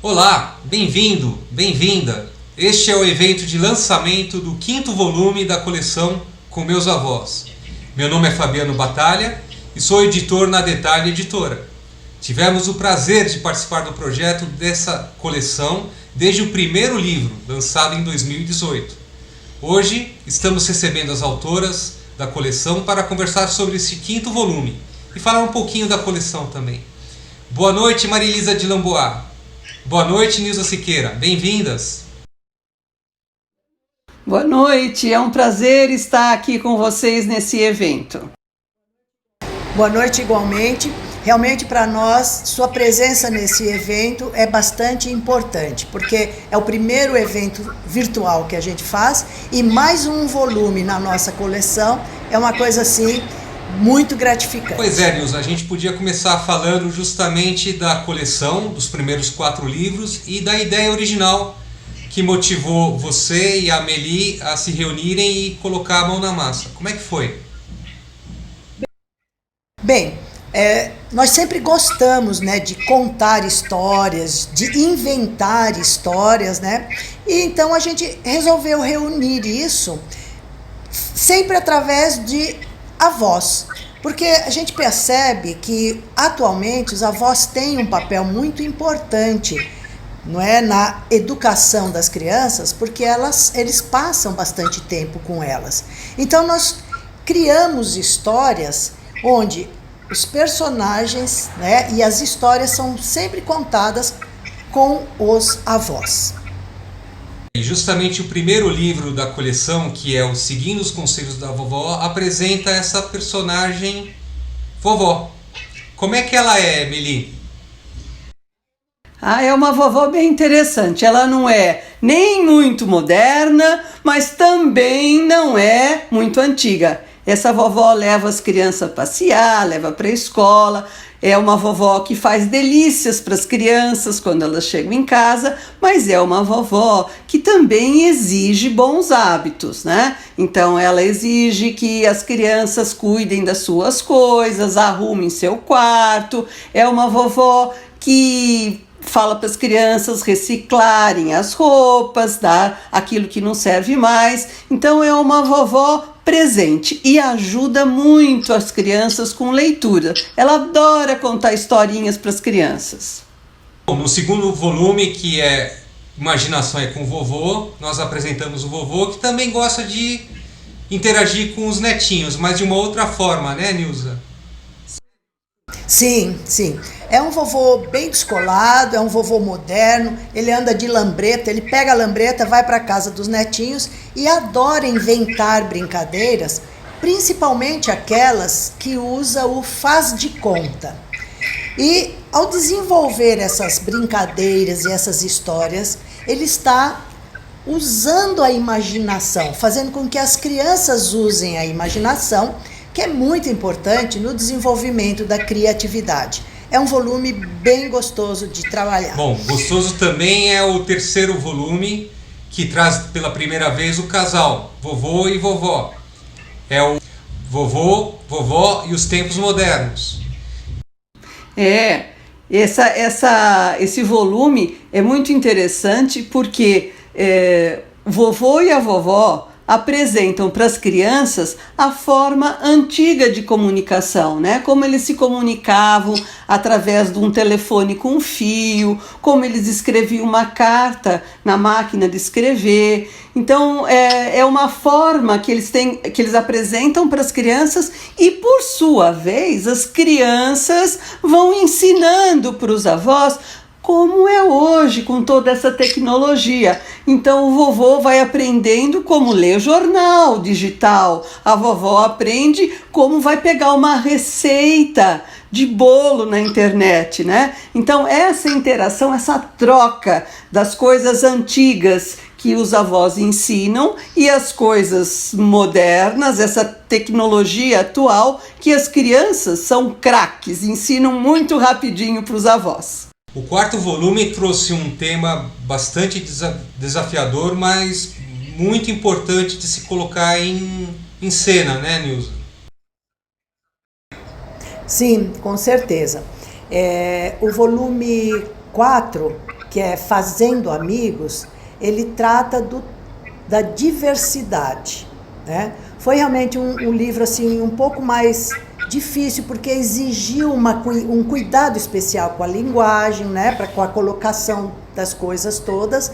Olá, bem-vindo, bem-vinda. Este é o evento de lançamento do 5º volume da coleção Com Meus Avós. Meu nome é Fabiano Batalha e sou editor na Detalhe Editora. Tivemos o prazer de participar do projeto dessa coleção desde o primeiro livro, lançado em 2018. Hoje estamos recebendo as autoras da coleção para conversar sobre esse 5º volume e falar um pouquinho da coleção também. Boa noite, Marilisa de Lamboa. Boa noite, Nilza Siqueira. Bem-vindas. Boa noite, é um prazer estar aqui com vocês nesse evento. Boa noite igualmente. Realmente para nós, sua presença nesse evento é bastante importante, porque é o primeiro evento virtual que a gente faz e mais um volume na nossa coleção é uma coisa assim muito gratificante. Pois é, Nilza, a gente podia começar falando justamente da coleção, dos primeiros 4 livros e da ideia original que motivou você e a Amélie a se reunirem e colocar a mão na massa. Como é que foi? Bem, nós sempre gostamos, né, de contar histórias, de inventar histórias, né? E então a gente resolveu reunir isso sempre através de avós, porque a gente percebe que atualmente os avós têm um papel muito importante, não é, na educação das crianças, porque eles passam bastante tempo com elas. Então nós criamos histórias onde os personagens, né, e as histórias são sempre contadas com os avós. E justamente o primeiro livro da coleção, que é o Seguindo os Conselhos da Vovó, apresenta essa personagem vovó. Como é que ela é, Amélie? É uma vovó bem interessante. Ela não é nem muito moderna, mas também não é muito antiga. Essa vovó leva as crianças a passear, leva para a escola. É uma vovó que faz delícias para as crianças quando elas chegam em casa, mas é uma vovó que também exige bons hábitos, né? Então ela exige que as crianças cuidem das suas coisas, arrumem seu quarto. É uma vovó que fala para as crianças reciclarem as roupas, dar aquilo que não serve mais. Então é uma vovó presente e ajuda muito as crianças com leitura. Ela adora contar historinhas para as crianças. Bom, no segundo volume, que é Imaginação é com o Vovô, nós apresentamos o vovô que também gosta de interagir com os netinhos, mas de uma outra forma, né, Nilza? Sim, sim. É um vovô bem descolado, é um vovô moderno, ele anda de lambreta, ele pega a lambreta, vai para a casa dos netinhos e adora inventar brincadeiras, principalmente aquelas que usa o faz de conta. E ao desenvolver essas brincadeiras e essas histórias, ele está usando a imaginação, fazendo com que as crianças usem a imaginação, que é muito importante no desenvolvimento da criatividade. É um volume bem gostoso de trabalhar. Bom, gostoso também é o terceiro volume, que traz pela primeira vez o casal, vovô e vovó. É o vovô, vovó e os tempos modernos. Esse volume é muito interessante porque o vovô e a vovó apresentam para as crianças a forma antiga de comunicação, né? Como eles se comunicavam através de um telefone com fio, como eles escreviam uma carta na máquina de escrever. Então é uma forma que eles apresentam para as crianças e, por sua vez, as crianças vão ensinando para os avós como é hoje com toda essa tecnologia. Então o vovô vai aprendendo como ler jornal digital, a vovó aprende como vai pegar uma receita de bolo na internet, né? Então essa interação, essa troca das coisas antigas que os avós ensinam e as coisas modernas, essa tecnologia atual que as crianças são craques, ensinam muito rapidinho para os avós. O quarto volume trouxe um tema bastante desafiador, mas muito importante de se colocar em cena, né, Nilza? Sim, com certeza. O volume 4 que é Fazendo Amigos, ele trata da diversidade, né? Foi realmente um livro assim, um pouco mais difícil, porque exigiu um cuidado especial com a linguagem, né? Com a colocação das coisas todas,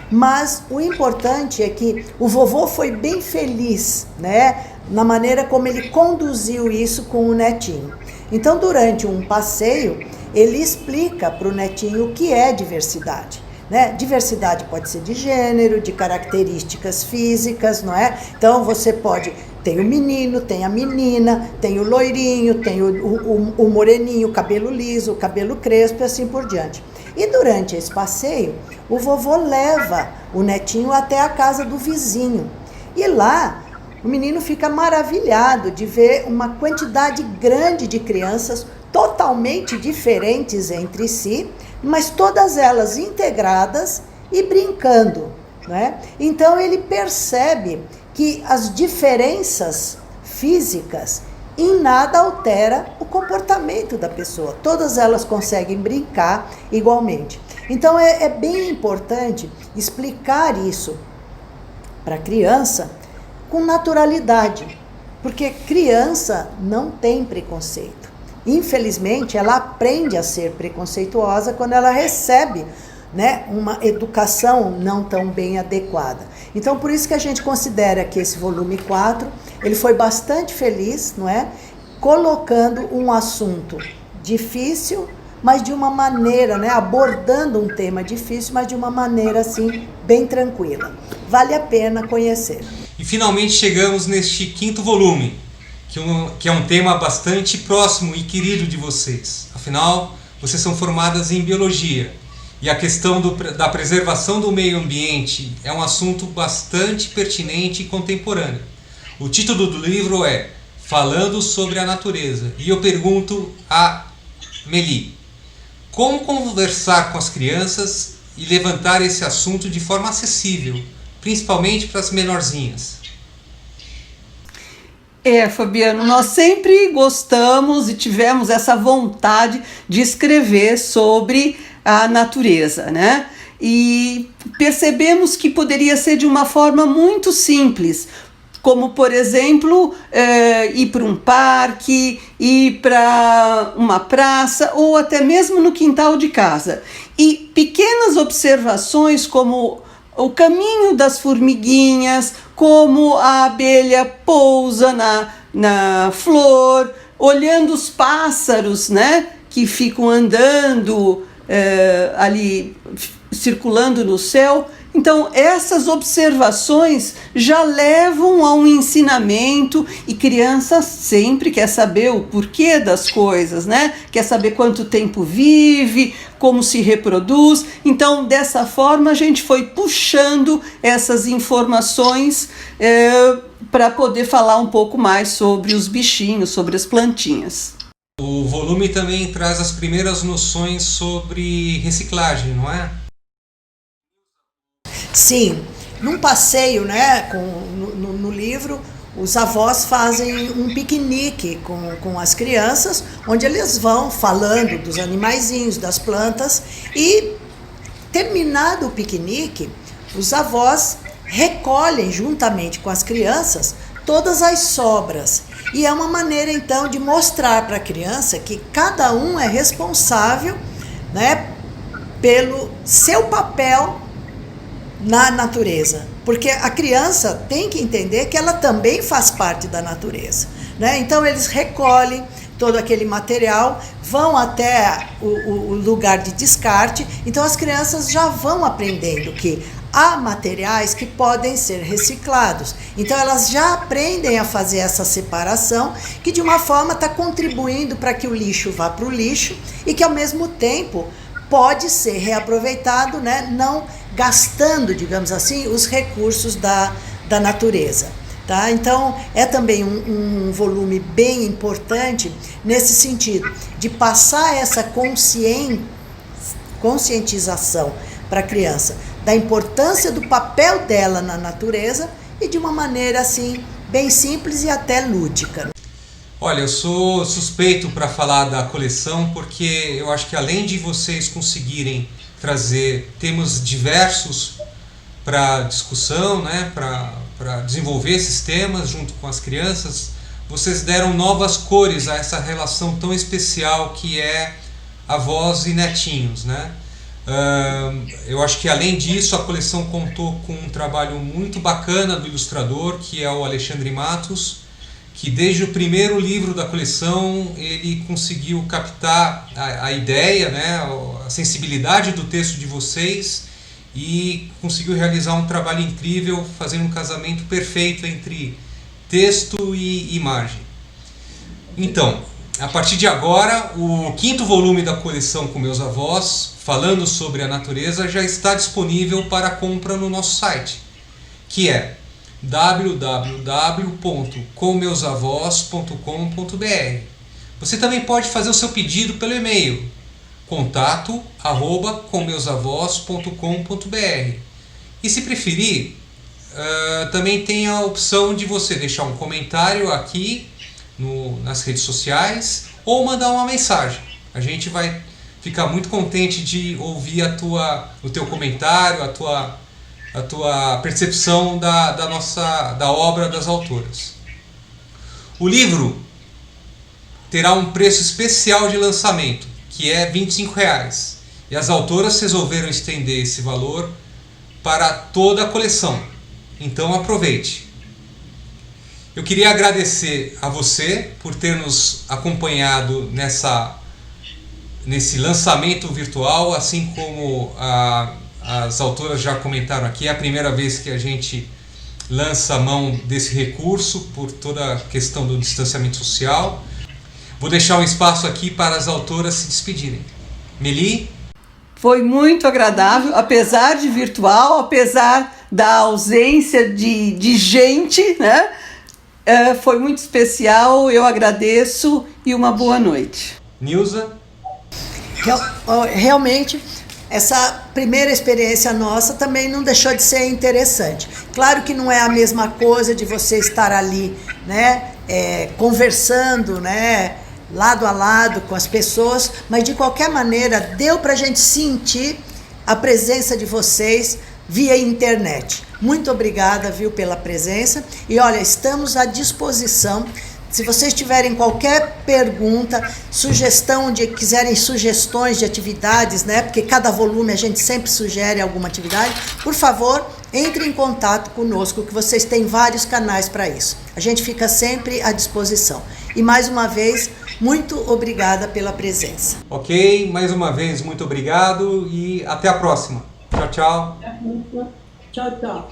mas o importante é que o vovô foi bem feliz, né? Na maneira como ele conduziu isso com o netinho. Então, durante um passeio, ele explica para o netinho o que é diversidade. Né? Diversidade pode ser de gênero, de características físicas, não é? Então você pode, tem o menino, tem a menina, tem o loirinho, tem o moreninho, o cabelo liso, o cabelo crespo e assim por diante. E durante esse passeio, o vovô leva o netinho até a casa do vizinho. E lá, o menino fica maravilhado de ver uma quantidade grande de crianças totalmente diferentes entre si, mas todas elas integradas e brincando, né? Então ele percebe que as diferenças físicas em nada altera o comportamento da pessoa. Todas elas conseguem brincar igualmente. Então é bem importante explicar isso para a criança com naturalidade, porque criança não tem preconceito. Infelizmente, ela aprende a ser preconceituosa quando ela recebe, né, uma educação não tão bem adequada. Então, por isso que a gente considera que esse volume 4, ele foi bastante feliz, não é? Colocando um assunto difícil, mas de uma maneira, né, abordando um tema difícil, mas de uma maneira, assim, bem tranquila. Vale a pena conhecer. E finalmente chegamos neste 5º volume, que é um tema bastante próximo e querido de vocês. Afinal, vocês são formadas em biologia e a questão da preservação do meio ambiente é um assunto bastante pertinente e contemporâneo. O título do livro é Falando sobre a Natureza. E eu pergunto a Meli, como conversar com as crianças e levantar esse assunto de forma acessível, principalmente para as menorzinhas? Fabiano, nós sempre gostamos e tivemos essa vontade de escrever sobre a natureza, né? E percebemos que poderia ser de uma forma muito simples, como, por exemplo, ir para um parque, ir para uma praça ou até mesmo no quintal de casa. E pequenas observações como o caminho das formiguinhas, como a abelha pousa na flor, olhando os pássaros, né, que ficam andando ali, circulando no céu. Então, essas observações já levam a um ensinamento, e criança sempre quer saber o porquê das coisas, né? Quer saber quanto tempo vive, como se reproduz. Então, dessa forma, a gente foi puxando essas informações para poder falar um pouco mais sobre os bichinhos, sobre as plantinhas. O volume também traz as primeiras noções sobre reciclagem, não é? Sim, num passeio, né, no livro, os avós fazem um piquenique com as crianças, onde eles vão falando dos animaizinhos, das plantas, e terminado o piquenique, os avós recolhem juntamente com as crianças todas as sobras. E é uma maneira então de mostrar para a criança que cada um é responsável, né, pelo seu papel na natureza, porque a criança tem que entender que ela também faz parte da natureza, né? Então eles recolhem todo aquele material, vão até o lugar de descarte. Então as crianças já vão aprendendo que há materiais que podem ser reciclados. Então elas já aprendem a fazer essa separação, que de uma forma está contribuindo para que o lixo vá para o lixo e que ao mesmo tempo pode ser reaproveitado, né? Não gastando, digamos assim, os recursos da natureza. Tá? Então, é também um volume bem importante nesse sentido, de passar essa conscientização para a criança, da importância do papel dela na natureza e de uma maneira assim, bem simples e até lúdica. Olha, eu sou suspeito para falar da coleção porque eu acho que além de vocês conseguirem trazer temas diversos para discussão, né, para desenvolver esses temas junto com as crianças, vocês deram novas cores a essa relação tão especial que é avós e netinhos, né? Eu acho que além disso a coleção contou com um trabalho muito bacana do ilustrador, que é o Alexandre Matos, que desde o primeiro livro da coleção ele conseguiu captar a ideia, né, a sensibilidade do texto de vocês e conseguiu realizar um trabalho incrível, fazendo um casamento perfeito entre texto e imagem. Então, a partir de agora, o 5º volume da coleção Com Meus Avós, falando sobre a natureza, já está disponível para compra no nosso site, que é www.commeusavós.com.br. Você também pode fazer o seu pedido pelo e-mail contato@commeusavós.com.br. E se preferir, também tem a opção de você deixar um comentário aqui nas redes sociais ou mandar uma mensagem. A gente vai ficar muito contente de ouvir o teu comentário, a tua percepção da obra das autoras. O livro terá um preço especial de lançamento, que é R$ 25,00. E as autoras resolveram estender esse valor para toda a coleção. Então aproveite. Eu queria agradecer a você por ter nos acompanhado nesse lançamento virtual, assim como as autoras já comentaram aqui, é a primeira vez que a gente lança a mão desse recurso por toda a questão do distanciamento social. Vou deixar um espaço aqui para as autoras se despedirem. Meli? Foi muito agradável, apesar de virtual, apesar da ausência de gente, né? Foi muito especial, eu agradeço e uma boa noite. Nilza? Realmente, essa primeira experiência nossa também não deixou de ser interessante. Claro que não é a mesma coisa de você estar ali, né, conversando, né, lado a lado com as pessoas, mas de qualquer maneira deu para a gente sentir a presença de vocês via internet. Muito obrigada, viu, pela presença. E olha, estamos à disposição. Se vocês tiverem qualquer pergunta, quiserem sugestões de atividades, né? Porque cada volume a gente sempre sugere alguma atividade. Por favor, entre em contato conosco, que vocês têm vários canais para isso. A gente fica sempre à disposição. E mais uma vez, muito obrigada pela presença. Ok, mais uma vez, muito obrigado e até a próxima. Tchau, tchau. Tchau, tchau.